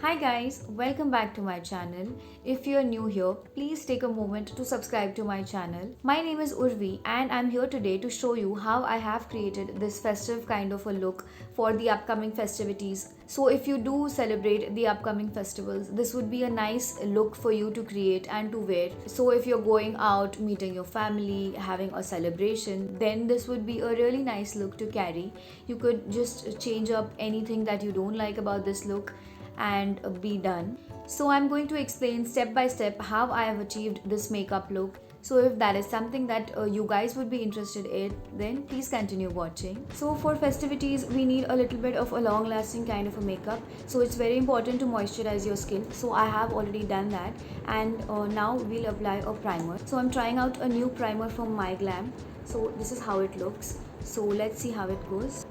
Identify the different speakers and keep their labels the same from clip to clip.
Speaker 1: Hi guys, welcome back to my channel. If you're new here, please take a moment to subscribe to my channel. My name is Urvi and I'm here today to show you how I have created this festive kind of a look for the upcoming festivities. So if you do celebrate the upcoming festivals, this would be a nice look for you to create and to wear. So if you're going out, meeting your family, having a celebration, then this would be a really nice look to carry. You could just change up anything that you don't like about this look and be done. So I'm going to explain step by step how I have achieved this makeup look. So if that is something that you guys would be interested in, then please continue watching. So for festivities, we need a little bit of a long lasting kind of a makeup. So it's very important to moisturize your skin. So I have already done that, and now we'll apply a primer. So I'm trying out a new primer from MyGlam. So this is how it looks. So let's see how it goes.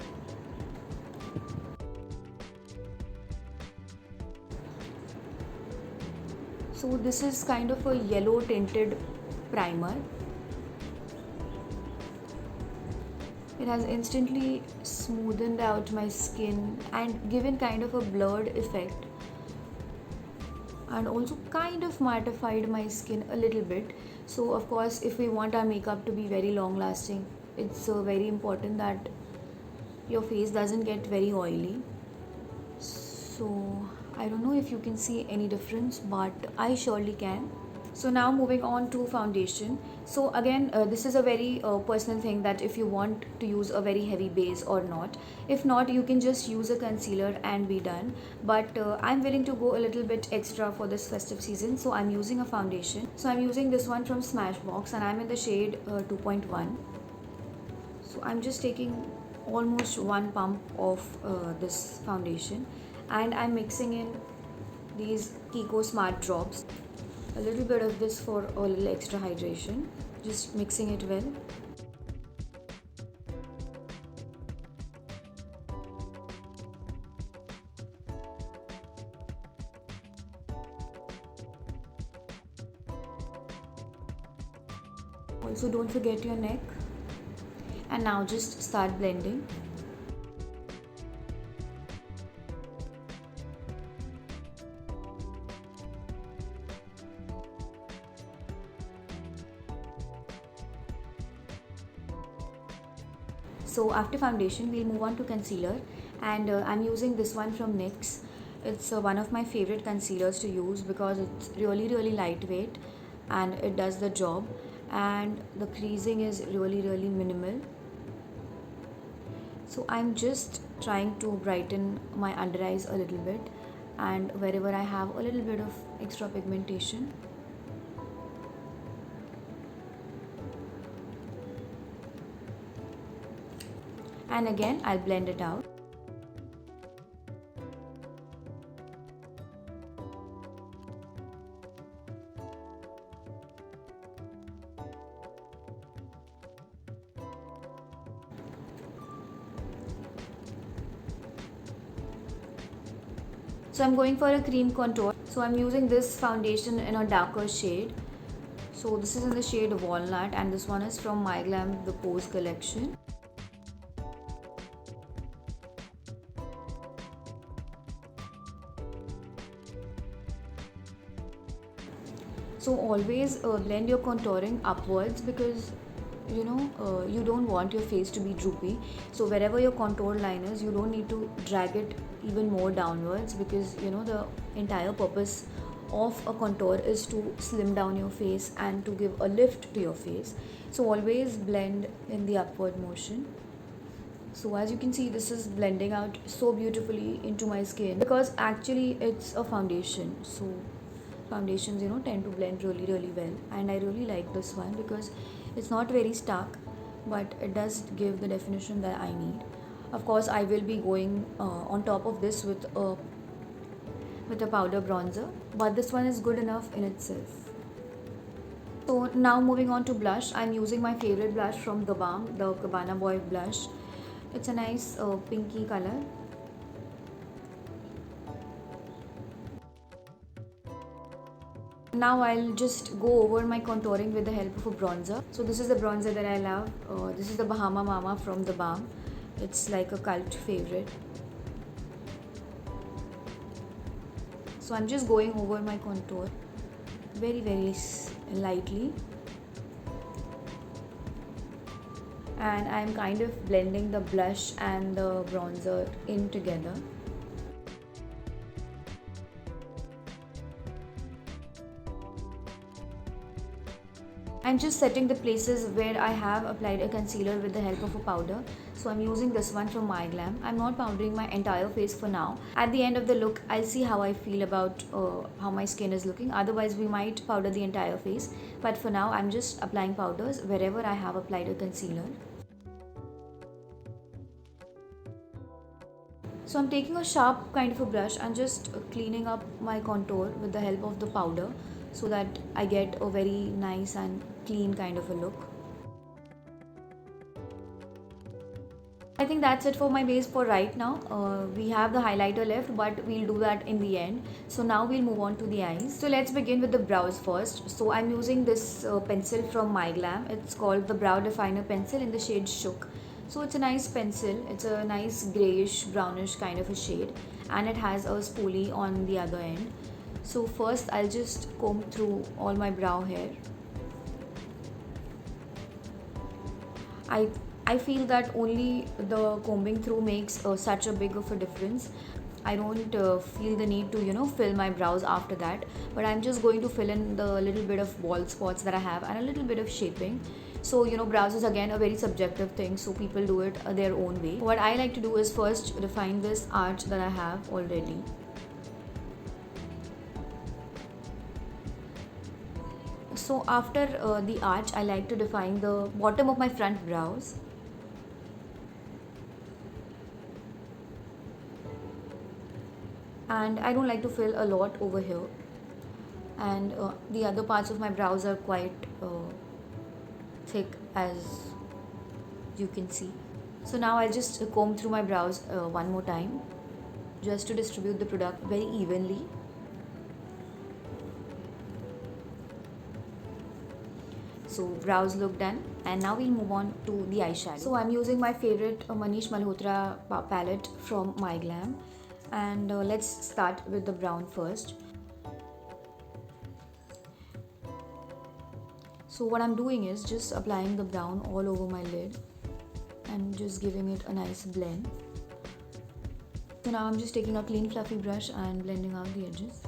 Speaker 1: So this is kind of a yellow tinted primer. It has instantly smoothened out my skin and given kind of a blurred effect, and also kind of mattified my skin a little bit. So of course, if we want our makeup to be very long lasting, it's very important that your face doesn't get very oily. So I don't know if you can see any difference, but I surely can. So now moving on to foundation. So again, this is a very personal thing, that if you want to use a very heavy base or not. If not, you can just use a concealer and be done. But I'm willing to go a little bit extra for this festive season, so I'm using a foundation. So I'm using this one from Smashbox and I'm in the shade 2.1. So I'm just taking almost one pump of this foundation, and I'm mixing in these Kiko Smart Drops. A little bit of this for a little extra hydration. Just mixing it well. Also don't forget your neck. And now just start blending. So after foundation, we'll move on to concealer, and I'm using this one from NYX. It's one of my favorite concealers to use because it's really lightweight and it does the job, and the creasing is really minimal. So I'm just trying to brighten my under eyes a little bit, and wherever I have a little bit of extra pigmentation. And again, I'll blend it out. So I'm going for a cream contour. So I'm using this foundation in a darker shade. So this is in the shade Walnut, and this one is from MyGlam, the Pose collection. So always blend your contouring upwards, because you don't want your face to be droopy. So wherever your contour line is, you don't need to drag it even more downwards, because the entire purpose of a contour is to slim down your face and to give a lift to your face. So always blend in the upward motion. So as you can see, this is blending out so beautifully into my skin, because actually it's a foundation. So foundations tend to blend really well, and I really like this one because it's not very stark, but it does give the definition that I need. Of course, I will be going on top of this with a powder bronzer, but this one is good enough in itself. So now moving on to blush, I'm using my favorite blush from The Balm, the Cabana Boy blush. It's a nice pinky color. Now I'll just go over my contouring with the help of a bronzer. So this is the bronzer that I love. This is the Bahama Mama from The Balm. It's like a cult favorite. So I'm just going over my contour very lightly, and I'm kind of blending the blush and the bronzer in together. I'm just setting the places where I have applied a concealer with the help of a powder. So I'm using this one from MyGlam. I'm not powdering my entire face for now. At the end of the look, I'll see how I feel about how my skin is looking. Otherwise, we might powder the entire face. But for now, I'm just applying powders wherever I have applied a concealer. So I'm taking a sharp kind of a brush and just cleaning up my contour with the help of the powder so that I get a very nice and clean kind of a look. I think that's it for my base for right now. We have the highlighter left, but we'll do that in the end. So now we'll move on to the eyes. So let's begin with the brows first. So I'm using this pencil from MyGlam. It's called the Brow Definer Pencil in the shade Shook. So it's a nice pencil. It's a nice grayish brownish kind of a shade, and it has a spoolie on the other end. So first I'll just comb through all my brow hair. I I feel that only the combing through makes such a big of a difference. I don't feel the need to fill my brows after that, but I'm just going to fill in the little bit of bald spots that I have and a little bit of shaping. So brows is again a very subjective thing, so people do it their own way. What I like to do is first define this arch that I have already. So after the arch, I like to define the bottom of my front brows. And I don't like to fill a lot over here, and the other parts of my brows are quite thick, as you can see. So now I'll just comb through my brows one more time just to distribute the product very evenly. So brows look done, and now we'll move on to the eyeshadow. So I'm using my favorite Manish Malhotra palette from MyGlam, and let's start with the brown first. So what I'm doing is just applying the brown all over my lid and just giving it a nice blend. So now I'm just taking a clean fluffy brush and blending out the edges.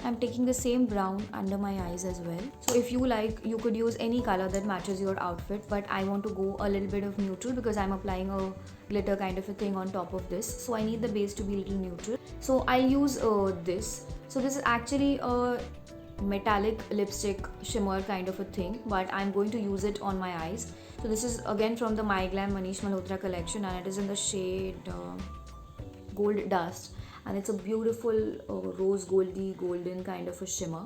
Speaker 1: I'm taking the same brown under my eyes as well. So if you like, you could use any color that matches your outfit, but I want to go a little bit of neutral because I'm applying a glitter kind of a thing on top of this. So I need the base to be a little neutral. So I'll use this. So this is actually a metallic lipstick shimmer kind of a thing, but I'm going to use it on my eyes. So this is again from the MyGlam Manish Malhotra collection, and it is in the shade Gold Dust, and it's a beautiful rose golden kind of a shimmer.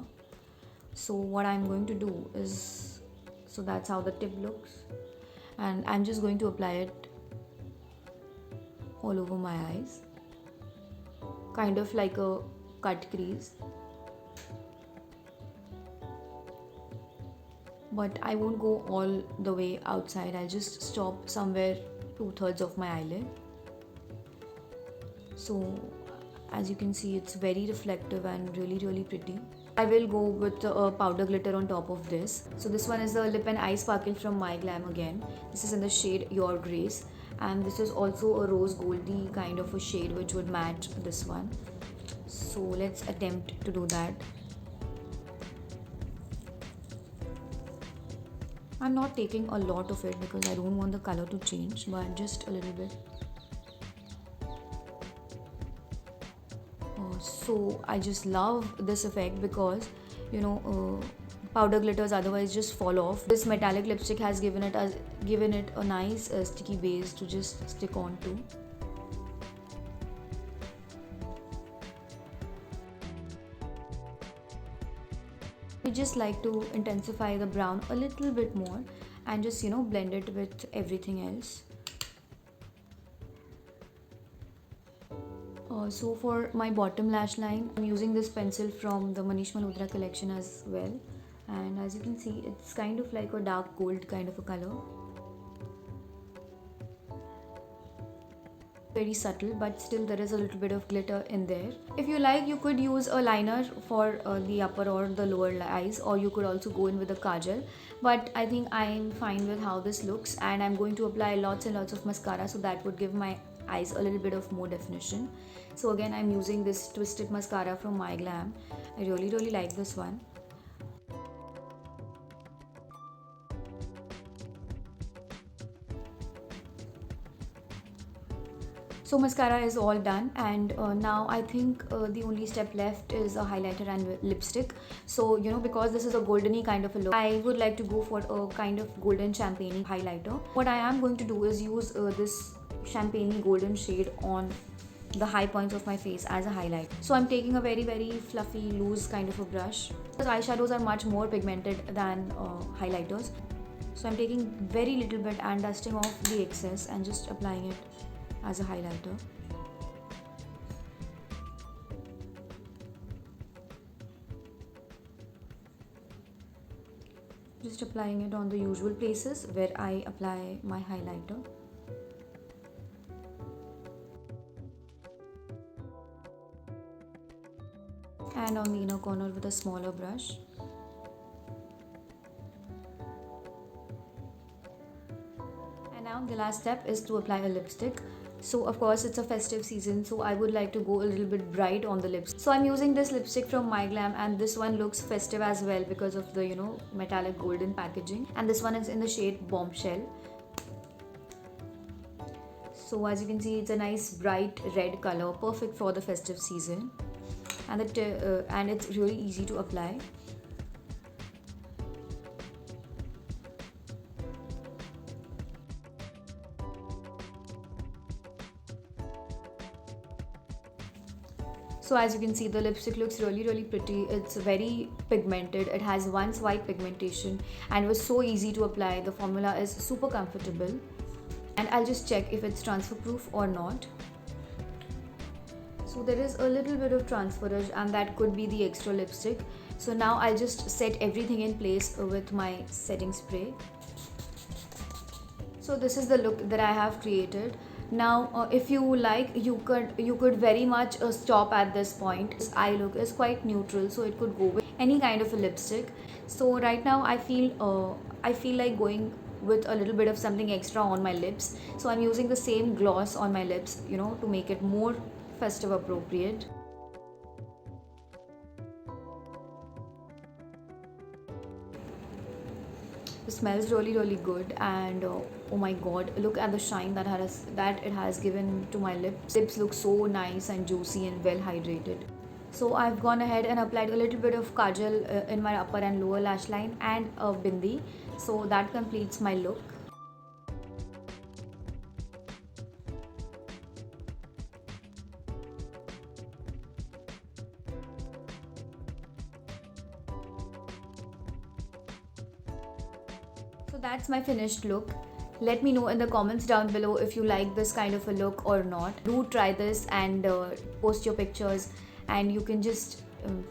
Speaker 1: So what I'm going to do is, so that's how the tip looks, and I'm just going to apply it all over my eyes, kind of like a cut crease. But I won't go all the way outside. I'll just stop somewhere 2/3 of my eyelid. So as you can see, it's very reflective and really pretty. I will go with powder glitter on top of this. So this one is the Lip and Eye Sparkle from MyGlam again. This is in the shade Your Grace, and this is also a rose goldy kind of a shade which would match this one. So let's attempt to do that. I'm not taking a lot of it because I don't want the color to change, but just a little bit. So I just love this effect because powder glitters otherwise just fall off. This metallic lipstick has given it a nice sticky base to just stick on to. I just like to intensify the brown a little bit more and just blend it with everything else. So for my bottom lash line, I'm using this pencil from the Manish Malhotra collection as well, and as you can see, it's kind of like a dark gold kind of a color. very subtle, but still there is a little bit of glitter in there. If you like, you could use a liner for the upper or the lower eyes, or you could also go in with a kajal, but I think I'm fine with how this looks, and I'm going to apply lots and lots of mascara, so that would give my eyes a little bit of more definition. So again, I'm using this twisted mascara from My Glam. I really like this one. So mascara is all done, and now I think the only step left is a highlighter and lipstick. So because this is a goldeny kind of a look, I would like to go for a kind of golden champagne highlighter. What I am going to do is use this champagne golden shade on the high points of my face as a highlight. So I'm taking a very fluffy, loose kind of a brush, because eyeshadows are much more pigmented than highlighters. So I'm taking very little bit and dusting off the excess and just applying it as a highlighter. Just applying it on the usual places where I apply my highlighter. And on the inner corner with a smaller brush. And now the last step is to apply a lipstick. So of course it's a festive season, so I would like to go a little bit bright on the lips. So I'm using this lipstick from My Glam, and this one looks festive as well because of the metallic golden packaging, and this one is in the shade Bombshell. So as you can see, it's a nice bright red color, perfect for the festive season, and it's really easy to apply. So as you can see, the lipstick looks really pretty. It's very pigmented. It has one swipe pigmentation, and it was so easy to apply. The formula is super comfortable, and I'll just check if it's transfer proof or not. So there is a little bit of transferage, and that could be the extra lipstick. So now I'll just set everything in place with my setting spray. So this is the look that I have created. Now if you like, you could very much stop at this point. This eye look is quite neutral, so it could go with any kind of a lipstick. So right now I feel like going with a little bit of something extra on my lips. So I'm using the same gloss on my lips, to make it more festive appropriate. It smells really good, and oh my god, look at the shine that it has given to my lips. Lips look so nice and juicy and well hydrated. So I've gone ahead and applied a little bit of kajal in my upper and lower lash line and a bindi. So that completes my look. So that's my finished look. Let me know in the comments down below if you like this kind of a look or not. Do try this and post your pictures, and you can just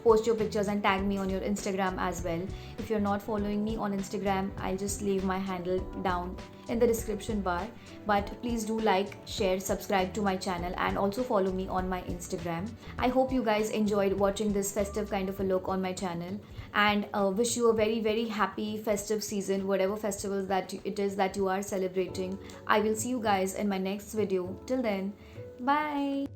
Speaker 1: post your pictures and tag me on your Instagram as well. If you're not following me on Instagram, I'll just leave my handle down in the description bar. But please do like, share, subscribe to my channel, and also follow me on my Instagram. I hope you guys enjoyed watching this festive kind of a look on my channel, and wish you a very happy festive season, whatever festivals that it is that you are celebrating. I will see you guys in my next video. Till then, bye.